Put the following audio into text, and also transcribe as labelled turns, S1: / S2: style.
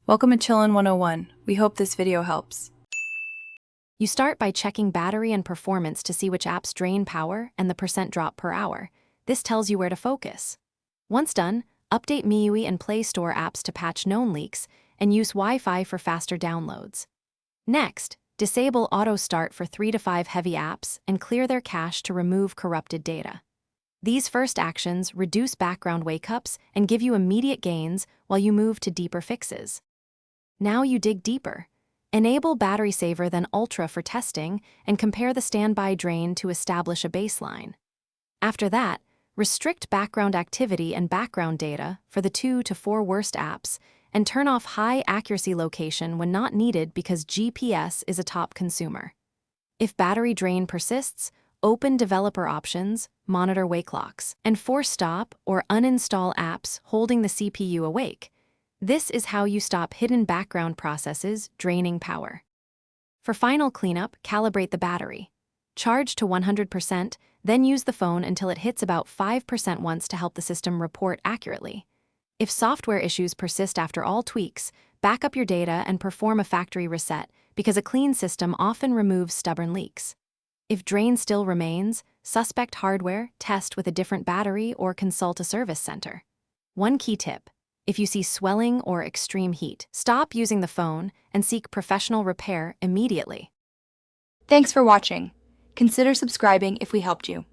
S1: Welcome to Chillin' 101. We hope this video helps.
S2: You start by checking battery and performance to see which apps drain power and the percent drop per hour. This tells you where to focus. Once done, update MIUI and Play Store apps to patch known leaks and use Wi-Fi for faster downloads. Next, disable Auto Start for 3 to 5 heavy apps and clear their cache to remove corrupted data. These first actions reduce background wake-ups and give you immediate gains while you move to deeper fixes. Now you dig deeper. Enable Battery Saver then Ultra for testing and compare the standby drain to establish a baseline. After that, restrict background activity and background data for the 2 to 4 worst apps and turn off high accuracy location when not needed because GPS is a top consumer. If battery drain persists, open developer options, monitor wake locks, and force stop or uninstall apps holding the CPU awake. This is how you stop hidden background processes draining power. For final cleanup, calibrate the battery. Charge to 100%, then use the phone until it hits about 5% once to help the system report accurately. If software issues persist after all tweaks, back up your data and perform a factory reset because a clean system often removes stubborn leaks. If drain still remains, suspect hardware, test with a different battery, or consult a service center. One key tip. If you see swelling or extreme heat, stop using the phone and seek professional repair immediately.
S3: Thanks for watching. Consider subscribing if we helped you.